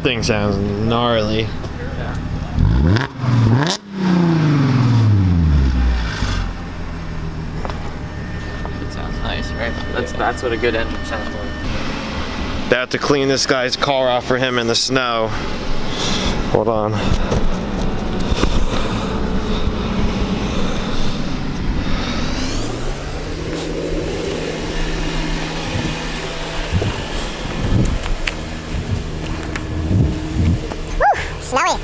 thing sounds gnarly. Yeah. It sounds nice, right? That's what a good engine sounds like. About to clean this guy's car off for him in the snow. Hold on. Snowy.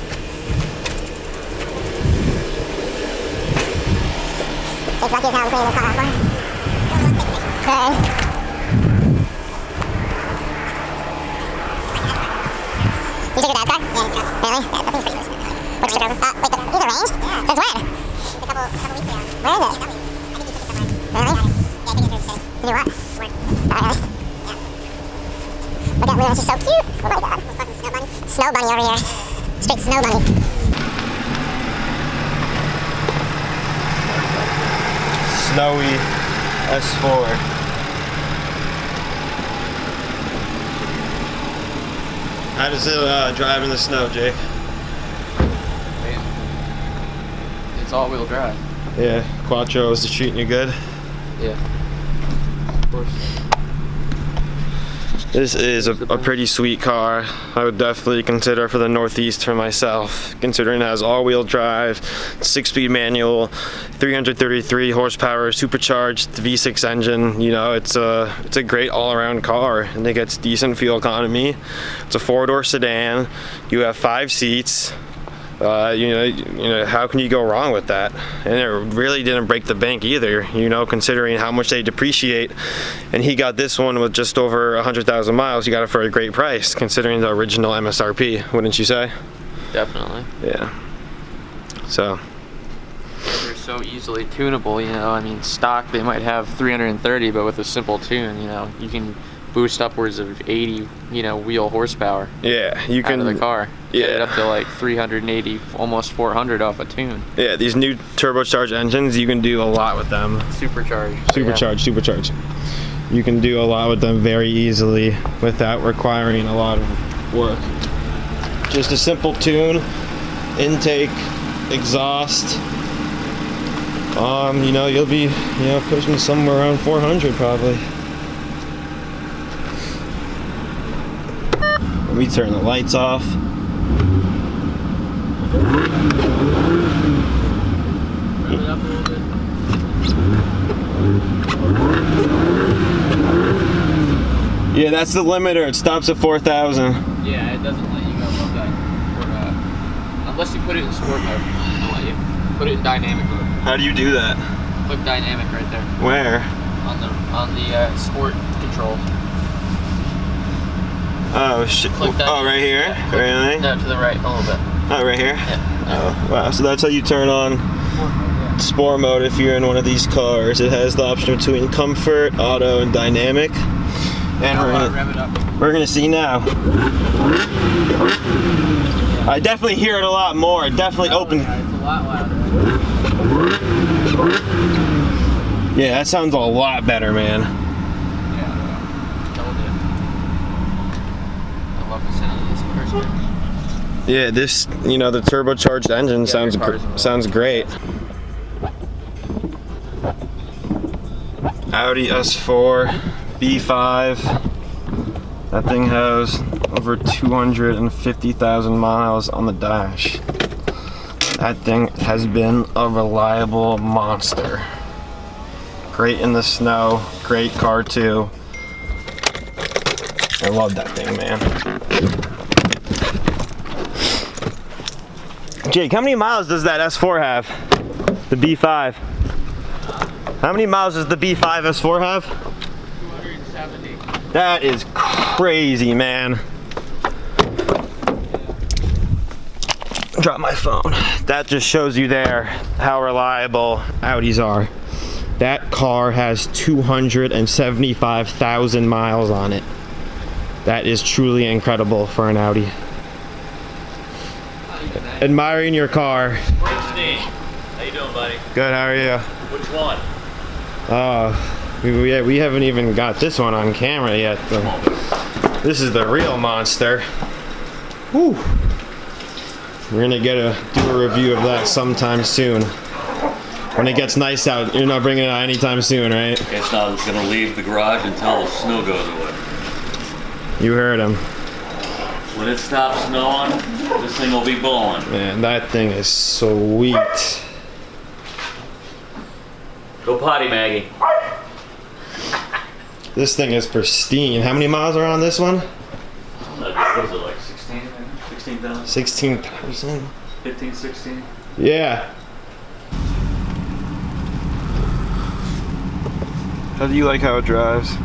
It's lucky as hell I'm cleaning this car off for. Okay. You took your dad's car? Yeah, his car. Really? Yeah, that thing's pretty loose. What's the over? Wait, these are range? Yeah. Since when? Just a couple weeks ago. Where is it? I think you took it somewhere. Really? Yeah, I think it's really sick. To do what? Work. Oh, really? Yeah. Look at Luna, she's so cute. Oh my god. Fucking snow bunny. Snow bunny over here. Straight snow bunny. Snowy S4. How does it drive in the snow, Jake? It's all-wheel drive. Yeah, Quattro is treating you good. Yeah. Of course. This is a pretty sweet car. I would definitely consider for the Northeast for myself, considering it has all-wheel drive, 6-speed manual, 333 horsepower, supercharged V6 engine. You know, it's a great all-around car, and it gets decent fuel economy. It's a 4-door sedan. You have 5 seats. You know, how can you go wrong with that? And it really didn't break the bank either, you know, considering how much they depreciate. And he got this one with just over 100,000 miles. You got it for a great price, considering the original MSRP, wouldn't you say? Definitely. Yeah. So. They're so easily tunable, you know. I mean, stock, they might have 330, but with a simple tune, you know, you can boost upwards of 80, you know, wheel horsepower. Yeah, you can. Out of the car. Yeah. Get it up to like 380, almost 400 off a tune. Yeah, these new turbocharged engines, you can do a lot with them. Supercharged. You can do a lot with them very easily without requiring a lot of work. Just a simple tune, intake, exhaust. You know, you'll be, you know, pushing somewhere around 400 probably. Let me turn the lights off. Rev it up a little bit. Yeah, that's the limiter. It stops at 4,000. Yeah, it doesn't let you go above that. Unless you put it in sport mode, it'll let you. Put it in dynamic mode. How do you do that? Click dynamic right there. Where? On the sport control. Oh shit! Oh, right here. Yeah, really? No, to the right a little bit. Oh, right here. Yeah. Oh, wow. So that's how you turn on sport mode if you're in one of these cars. It has the option between comfort, auto, and dynamic. And we're gonna see now. I definitely hear it a lot more. It definitely opens. It's a lot louder. Yeah, that sounds a lot better, man. Yeah, told you. I love the sound of this car. Yeah, this, you know, the turbocharged engine sounds great. Audi S4 B5. That thing has over 250,000 miles on the dash. That thing has been a reliable monster. Great in the snow, great car too. I love that thing, man. Jake, how many miles does that S4 have? The B5. How many miles does the B5 S4 have? 270. That is crazy, man. Drop my phone. That just shows you there how reliable Audis are. That car has 275,000 miles on it. That is truly incredible for an Audi. Admiring your car. Steve, how you doing, buddy? Good, how are you? Which one? We haven't even got this one on camera yet. This is the real monster. Whew. We're gonna do a review of that sometime soon. When it gets nice out, you're not bringing it out anytime soon, right? It's not gonna leave the garage until the snow goes away. You heard him. When it stops snowing, this thing will be blowing. Man, that thing is sweet. Go potty, Maggie. This thing is pristine. How many miles are on this one? What is it, like 16? 16,000? 16,000. 15, 16? Yeah. How do you like how it drives?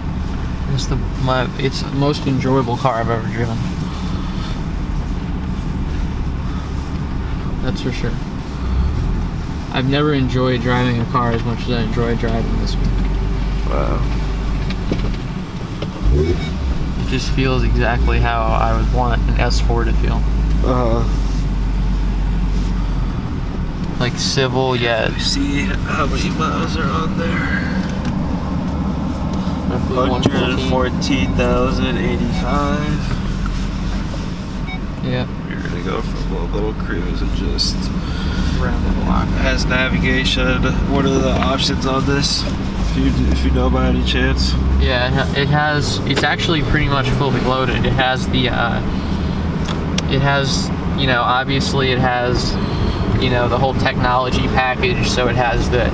It's the most enjoyable car I've ever driven. That's for sure. I've never enjoyed driving a car as much as I enjoy driving this one. Wow. It just feels exactly how I would want an S4 to feel. Like civil yet. See how many miles are on there. 114,085. Yeah. We're gonna go for a little cruise and just Around the block. has navigation. What are the options on this? If you know by any chance. Yeah, it has. It's actually pretty much fully loaded. It has the. It has, you know, obviously it has, you know, the whole technology package. So it has the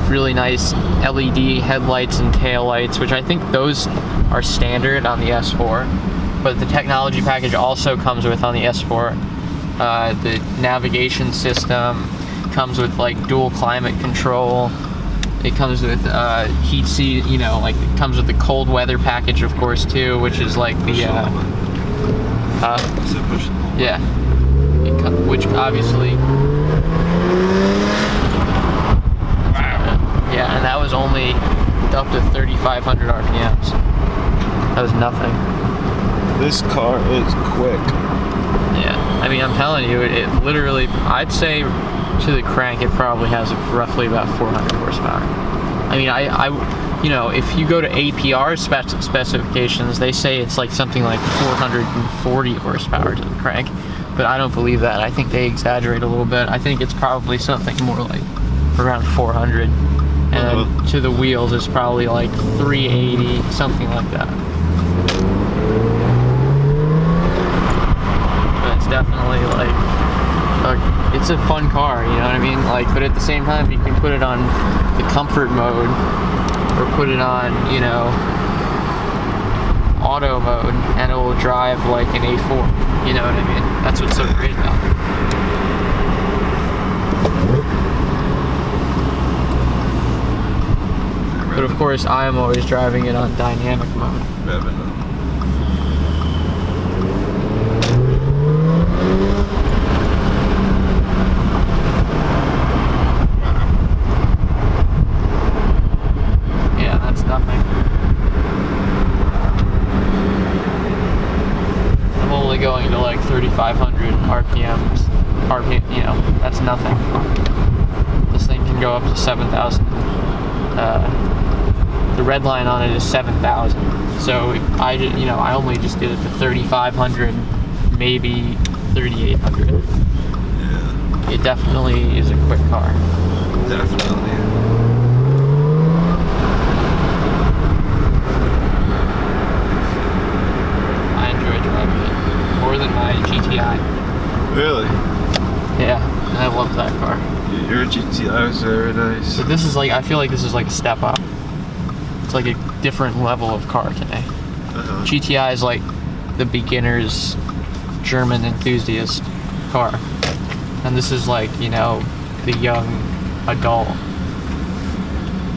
really nice LED headlights and taillights, which I think those are standard on the S4. But the technology package also comes with on the S4. The navigation system comes with like dual climate control. It comes with heat seat, you know, like it comes with the cold weather package, of course, too, which is like the yeah, which obviously, yeah, and that was only up to 3,500 RPMs. That was nothing. This car is quick. Yeah, I mean, I'm telling you, it literally, I'd say to the crank, it probably has roughly about 400 horsepower. I mean, I you know, if you go to APR specifications, they say it's like something like 440 horsepower to the crank, but I don't believe that. I think they exaggerate a little bit. I think it's probably something more like around 400, and then to the wheels, it's probably like 380, something like that. But it's definitely like, it's a fun car, you know what I mean? Like, but at the same time, you can put it on the comfort mode, or put it on, you know, auto mode, and it will drive like an A4. You know what I mean? That's what's so great about it. But of course, I am always driving it on dynamic mode. Nothing. I'm only going to like 3,500 RPMs. You know, that's nothing. This thing can go up to 7,000. The red line on it is 7,000. So I only just did it to 3,500, maybe 3,800. Yeah. It definitely is a quick car. Definitely. More than my GTI. Really? Yeah, I love that car. Your GTI is very nice. But this is like, I feel like this is like a step up. It's like a different level of car today. GTI is like the beginner's German enthusiast car. And this is like, you know, the young adult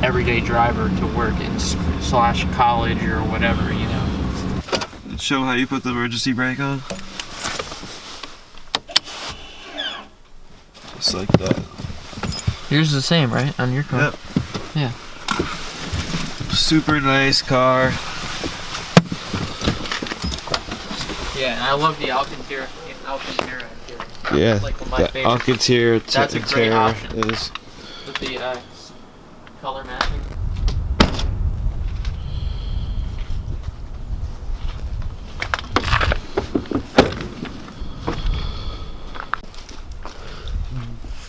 everyday driver to work in / college or whatever, you know. Show how you put the emergency brake on. Just like that. Yours is the same, right? On your car? Yep. Yeah. Super nice car. Yeah, and I love the Alcantara interior. Yeah, That's like one of my the favorites. Alcantara That's a great option. is. With the color matching.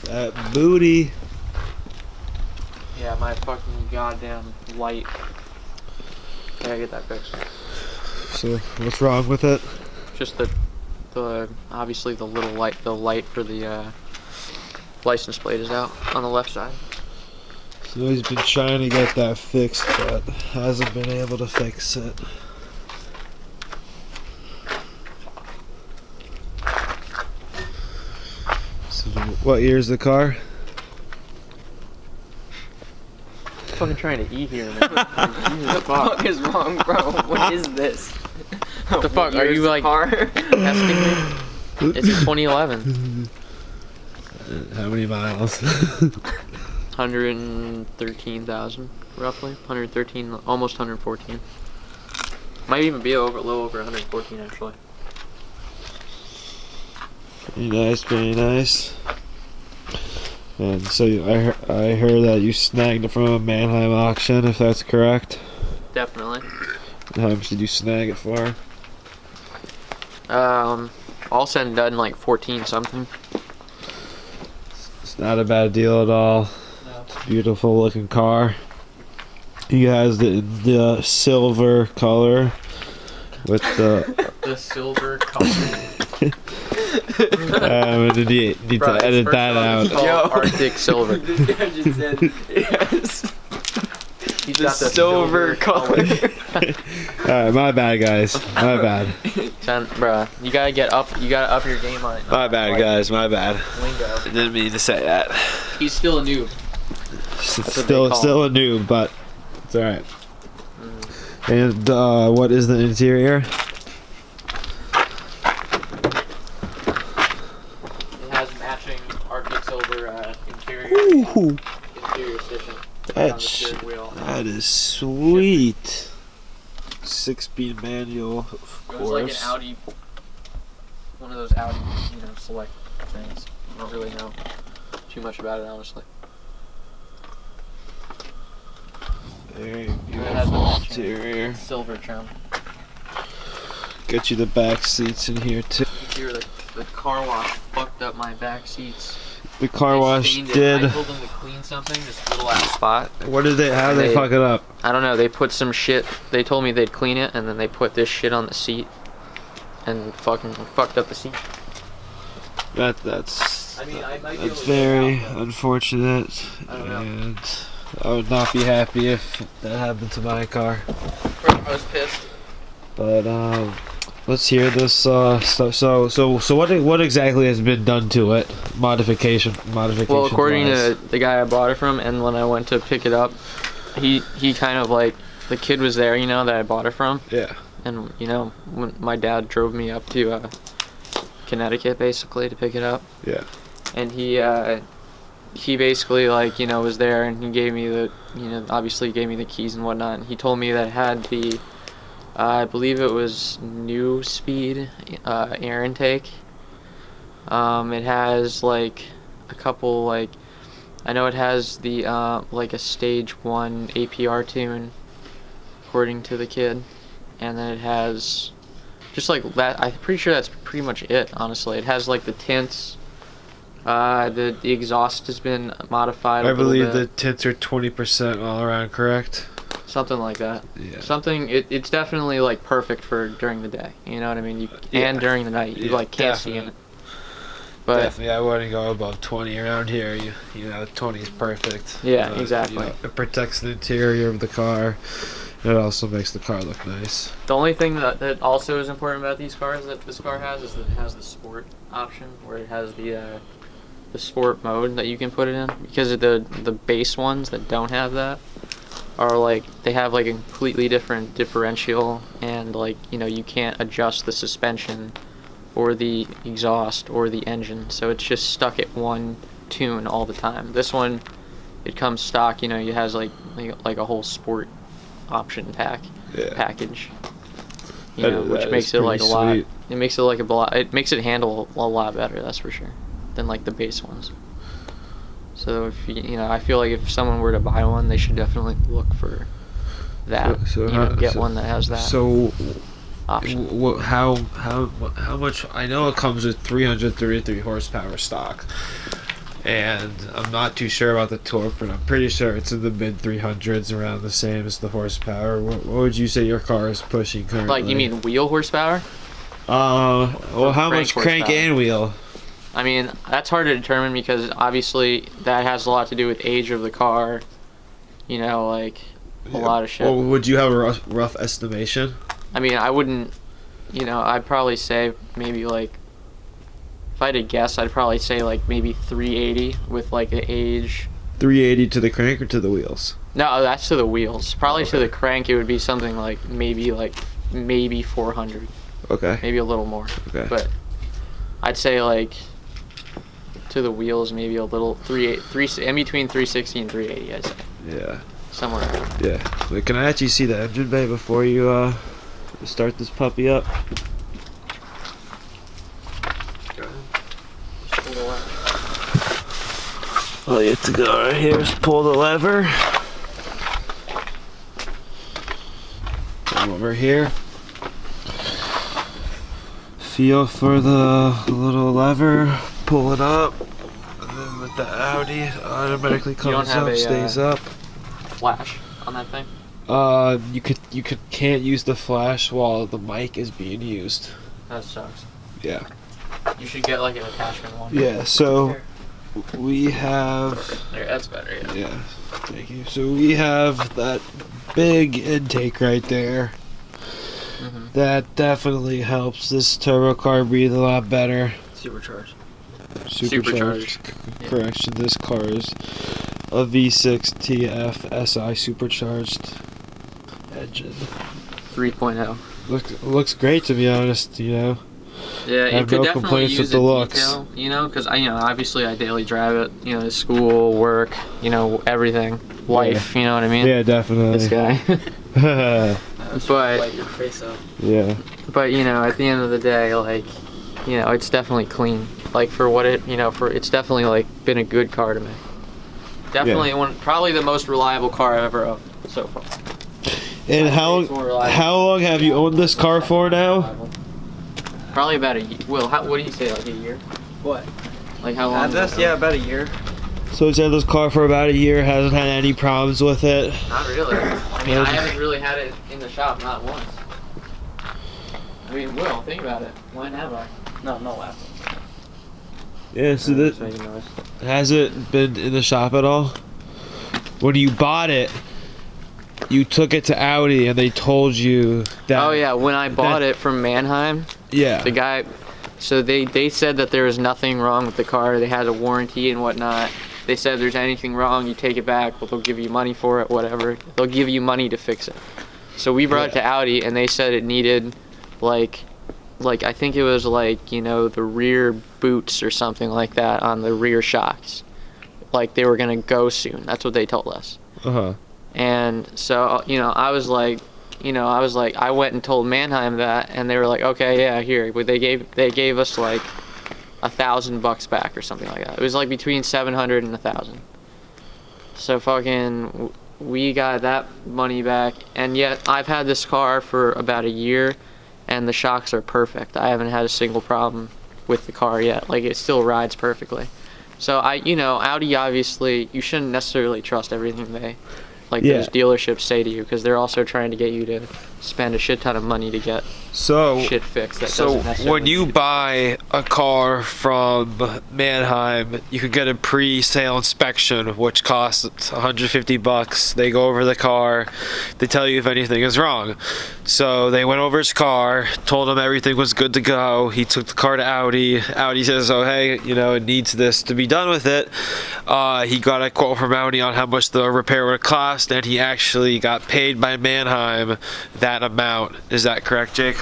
That booty. Yeah, my fucking goddamn light. Gotta get that fixed. So what's wrong with it? Just the obviously the little light, the light for the license plate is out on the left side. So he's been trying to get that fixed, but hasn't been able to fix it. So what year's the car? Fucking trying to eat here, man. What the fuck is wrong, bro? What is this? What the fuck? Are you like testing me? It's 2011. How many miles? 113,000 roughly. 113, almost 114. Might even be a little over 114 actually. Very nice, very nice. And so I heard that you snagged it from a Mannheim auction, if that's correct. Definitely. How much did you snag it for? All said and done, like 14 something. It's not a bad deal at all. No. It's a beautiful looking car. He has the silver color with The silver color. did you need to edit that out? Yo. Arctic silver. I just said yes. He's The got the silver color. Alright, my bad, guys. My bad. Bruh, you gotta up your game on it. My bad, guys. My bad. Lingo. I didn't mean to say that. He's still a noob. Still a noob, but it's alright. And what is the interior? It has matching Arctic silver interior. Ooh, Interior stitching. that's, On the steering wheel. that is sweet. 6-speed manual, of It was like an course. Audi, one of those Audi, select things. I don't really know too much about it, honestly. Very It has the beautiful matching interior. silver trim. Get you the back seats in here too. Here, the car wash fucked up my back seats. The car They wash stained it. did. I told them to clean something, this little ass spot. What did they? How did they They- fuck it up? I don't know, they put some shit, they told me they'd clean it, and then they put this shit on the seat, and fucking fucked up the seat. That's I mean, I might be able that's to very get it out, unfortunate, I don't know. and I would not be happy if that happened to my car. but I was pissed. But let's hear this. So what exactly has been done to it? Modification. Well, according to the guy I bought it from, and when I went to pick it up, he kind of like, the kid was there, that I bought it from, Yeah. and when my dad drove me up to Connecticut basically to pick it up, Yeah. and he basically was there, and he gave me the obviously gave me the keys and whatnot, and he told me that it had the I believe it was new speed air intake. It has like a couple I know it has the like a stage 1 APR tune according to the kid, and then it has just like that. I'm pretty sure that's pretty much it, honestly. It has like the tints. The exhaust has been modified. I believe the tints are 20% all around, correct? Something like that. Yeah. Something. It's definitely like perfect for during the day. You know what I mean? Yeah. And during the night, you Yeah, like can't see in definite. it. But Definitely, I wouldn't go above 20 around here. You know, 20 is perfect. Yeah, exactly. It protects the interior of the car. It also makes the car look nice. the only thing that also is important about these cars that this car has is that it has the sport option, where it has the sport mode that you can put it in. Because of the base ones that don't have that are like, they have like a completely different differential, and like you can't adjust the suspension or the exhaust or the engine, so it's just stuck at one tune all the time. This one, it comes stock. It has like a whole sport option package. Which makes it like a lot. sweet. It makes it like a lot. It makes it handle a lot better. That's for sure, than like the base ones. So if I feel like if someone were to buy one, they should definitely look for that. Get one that has that So, option. how much? I know it comes with 333 horsepower stock. and I'm not too sure about the torque, but I'm pretty sure it's in the mid 300s, around the same as the horsepower. What would you say your car is pushing currently? Like, you mean wheel horsepower? Well, how much crank horsepower? and wheel? I mean, that's hard to determine because obviously that has a lot to do with age of the car. You know, like a lot of shit. Well, would you have a rough estimation? I mean, I wouldn't. You know, I'd probably say maybe like. If I had to guess, I'd probably say like maybe 380 with like the age. 380 to the crank or to the wheels? No, that's to the wheels. Probably Okay. to the crank, it would be something like maybe 400, Okay. maybe a little more. Okay. But I'd say like to the wheels, maybe a little in between 360 and 380. I'd say Yeah. somewhere around. Yeah. Wait, can I actually see the engine bay before you start this puppy up? All you have to go right here is pull the lever. Come over here. Feel for the little lever. Pull it up. And then with the Audi, it automatically don't comes have up, a, stays up. Flash on that thing. You can't use the flash while the mic is being used. That sucks. Yeah. You should get like an attachment one. Yeah. So we have. There, that's better. Yeah. Yeah. Thank you. So we have that big intake right there. Mm-hmm. That definitely helps this turbo car breathe a lot better. Supercharged. Supercharged. Yeah. Correction. This car is a V6 TF SI supercharged engine. 3.0. Looks great, to be honest. You know. Yeah, I it have could no definitely complaints use with the a looks. detail, you know, because obviously I daily drive it, you know, to school, work, you know, everything, life, you know what I mean? Yeah, definitely. This guy. But Light your face up. Yeah. but you know, at the end of the day, like, you know, it's definitely clean. Like for what it, you know, it's definitely like been a good car to me. Definitely probably the most reliable car I've ever owned so far. And how long have you owned this car for now? Probably about a year. Will, what do you say, like a year? What? Like how long? Yeah, about a year. So he's had this car for about a year, hasn't had any problems with it. Not really. I mean, I haven't really had it in the shop, not once. I mean, Will, think about it. When have I? No, last. Yeah, so that making noise. has it been in the shop at all? When you bought it, you took it to Audi and they told you that. Oh yeah, when I bought it from Mannheim, Yeah. the guy, so they said that there was nothing wrong with the car. They had a warranty and whatnot. They said if there's anything wrong, you take it back. Well, they'll give you money for it, whatever. They'll give you money to fix it. So we brought it to Audi, and they said it needed, like I think it was like, you know, the rear boots or something like that on the rear shocks. Like they were gonna go soon. That's what they told us. Uh-huh. And so, you know, I went and told Mannheim that, and they were like, okay, yeah, here. But they gave us like $1,000 back or something like that. It was like between 700 and 1,000. So fucking, we got that money back, and yet I've had this car for about a year, and the shocks are perfect. I haven't had a single problem with the car yet. Like it still rides perfectly. So Audi, obviously, you shouldn't necessarily trust everything those dealerships say to you, because they're also trying to get you to spend a shit ton of money to get shit fixed. That doesn't necessarily when you need. buy a car from Mannheim, you could get a pre-sale inspection, which costs $150. They go over the car, they tell you if anything is wrong. So they went over his car, told him everything was good to go. He took the car to Audi. Audi says, oh hey, you know, it needs this to be done with it. He got a quote from Audi on how much the repair would cost, and he actually got paid by Mannheim that amount. Is that correct, Jake?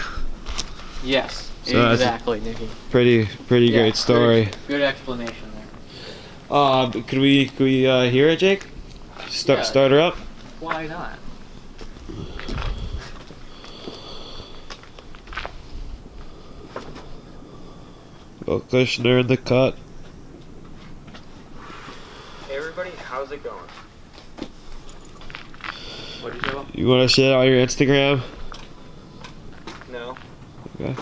Yes, So exactly, Nikki. Pretty great story. Good explanation there. Could we hear it, Jake? Yeah. Start her up. Why not? Well, Kushner in the cut. Hey everybody, how's it going? What did you say? You want to share on your Instagram? No. Okay.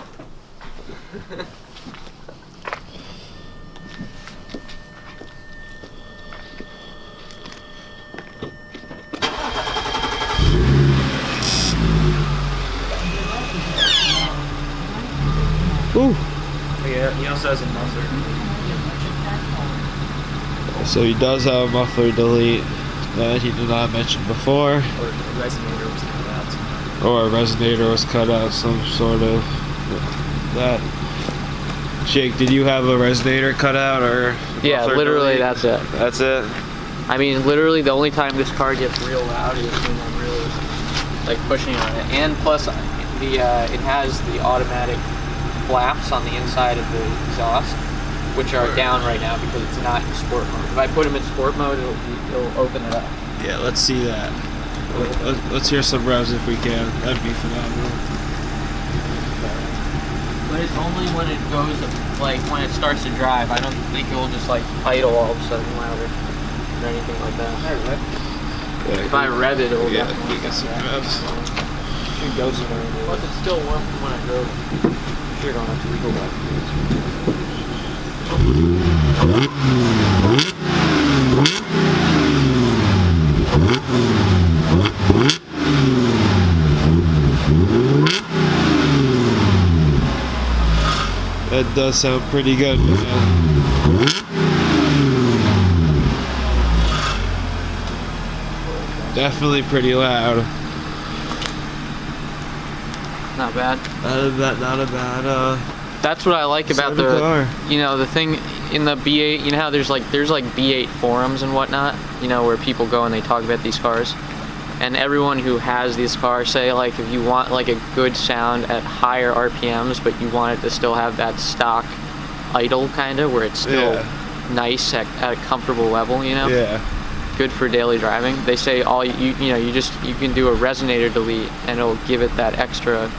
Ooh. Yeah, he also has a muffler. So he does have a muffler delete that he did not mention before. Or the resonator was cut out. Or a resonator was cut out, some sort of that. Jake, did you have a resonator cut out or? Yeah, muffler literally delete? that's it. That's it. I mean, literally the only time this car gets real loud is when I'm really like pushing on it. And plus, it has the automatic flaps on the inside of the exhaust, which are down right now because it's not in sport mode. If I put them in sport mode, it'll open it up. Yeah, let's see that. Let's hear some revs if we can. That'd be phenomenal. But it's only when it goes, like when it starts to drive. I don't think it will just like idle all of a sudden louder or anything like that. Yeah, If I rev it, it'll yeah, definitely we get some revs. should go somewhere. Plus, it's still warm from when I drove it. Sure, don't have to go back. That does sound pretty good, man. Definitely pretty loud. Not bad. Not a bad, That's what I like about sound of the, car. you know, the thing in the B8. You know how there's like B8 forums and whatnot. You know, where people go and they talk about these cars. And everyone who has these cars say, like, if you want like a good sound at higher RPMs, but you want it to still have that stock idle kind of, where it's still nice at a comfortable level, you know, Yeah. good for daily driving. They say all you can do a resonator delete and it'll give it that extra,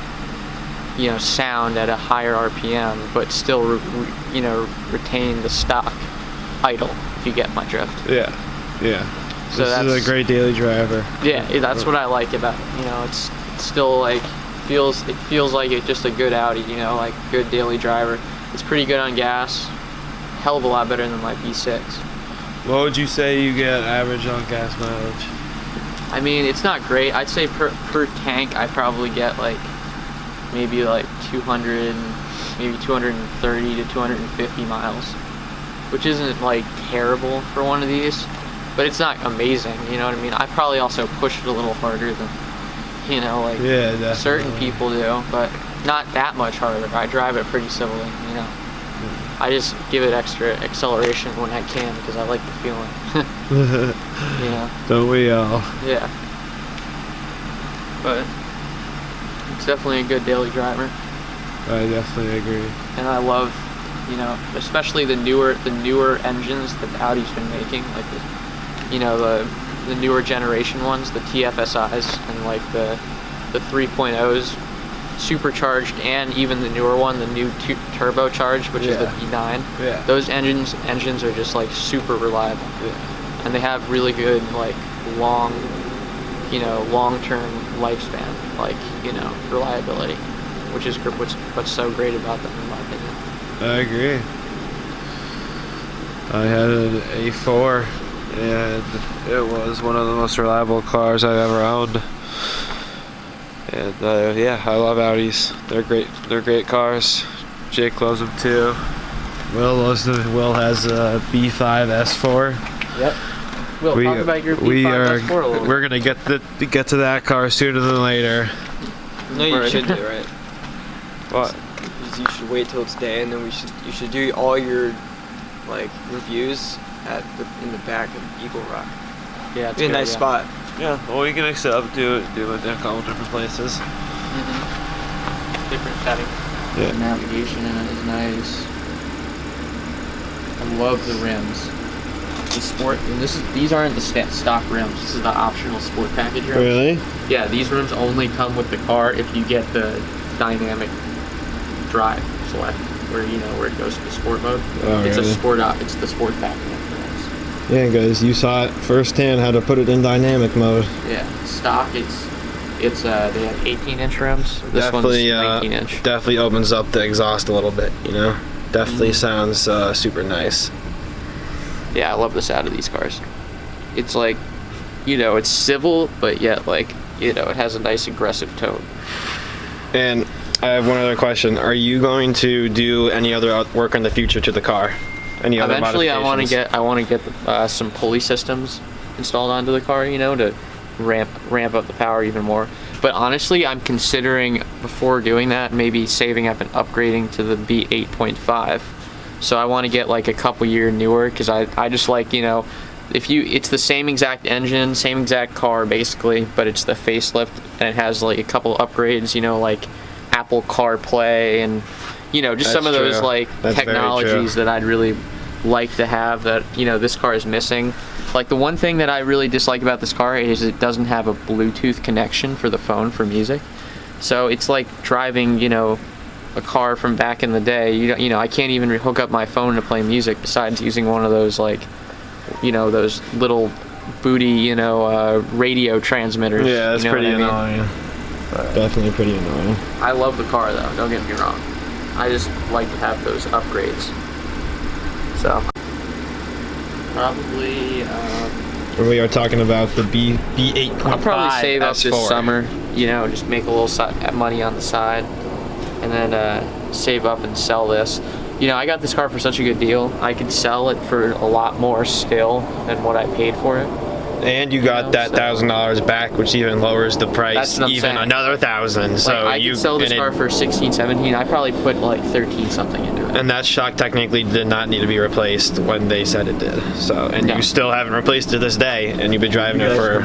you know, sound at a higher RPM, but still retain the stock idle. If you get my drift. Yeah. Yeah. So This is a great daily driver. Yeah, that's what I like about it. You know, it's still like it feels like it's just a good Audi. You know, like good daily driver. It's pretty good on gas. Hell of a lot better than my V6. What would you say you get average on gas mileage? I mean, it's not great. I'd say per tank, I probably get like maybe like 200, maybe 230 to 250 miles, which isn't like terrible for one of these. But it's not amazing, you know what I mean? I probably also push it a little harder than, you know, like certain people do, but not that much harder. I drive it pretty civilly, you know. I just give it extra acceleration when I can because I like the feeling. You know? Don't we all? Yeah. But it's definitely a good daily driver. I definitely agree. And I love, you know, especially the newer engines that Audi's been making, like the newer generation ones, the TFSIs and like the 3.0s supercharged, and even the newer one, the new turbocharged, which is the V9. Yeah. Those engines are just like super reliable. Yeah. And they have really good like long-term lifespan, like, you know, reliability, which is what's so great about them in my opinion. I agree. I had an A4 and it was one of the most reliable cars I've ever owned. And yeah, I love Audis. They're great. They're great cars. Jake loves them too. Will loves them. Will has a B5 S4. Yep. Will, talk about your B5 S4 a little bit. We're gonna get to that car sooner than later. No, you should do, right? What? You should wait till it's day, and then you should do all your like reviews in the back of Eagle Rock. Yeah, it's Be a good, nice spot. Yeah. Well, we can do it in a couple different places. Different setting. Yeah. The navigation in it is nice. I love the rims. The sport, and these aren't the stock rims. This is the optional sport package rims. Really? Yeah, these rims only come with the car if you get the dynamic drive select, where it goes to the sport mode. Oh, it's really? It's the sport package. Yeah, guys, you saw it firsthand how to put it in dynamic mode. Yeah, stock. It's they have 18-inch rims. This Definitely, one's 19-inch. definitely opens up the exhaust a little bit. You know, definitely sounds super nice. Yeah, I love the sound of these cars. It's like, it's civil, but yet like, it has a nice aggressive tone. And I have one other question. Are you going to do any other work in the future to the car? Any other Eventually, I want to modifications? get some pulley systems installed onto the car, you know, to ramp up the power even more. But honestly, I'm considering, before doing that, maybe saving up and upgrading to the B8.5. So I want to get like a couple year newer, because I just like, you know, it's the same exact engine, same exact car basically, but it's the facelift, and it has like a couple upgrades, you know, like Apple CarPlay and, you know, just That's some of those true. like That's very technologies true. that I'd really like to have that, you know, this car is missing. Like the one thing that I really dislike about this car is it doesn't have a Bluetooth connection for the phone for music. So it's like driving, you know, a car from back in the day. You know, I can't even hook up my phone to play music besides using one of those, like, you know, those little booty, you know, radio transmitters. Yeah, that's you know pretty what I mean? annoying. Definitely pretty annoying. I love the car though, don't get me wrong. I just like to have those upgrades. So probably We are talking about the B8.5 I'll probably save up this S4. summer, you know, just make a little money on the side, and then save up and sell this. You know, I got this car for such a good deal. I could sell it for a lot more still than what I paid for it. And you got that $1,000 back, which even lowers the price That's what I'm even saying. another 1,000. So Like, I you could sell this and car for 16, 17. I probably put like 13 something into it. and that shock technically did not need to be replaced when they said it did. So, and No. you still haven't replaced it to this day, and you've been driving it for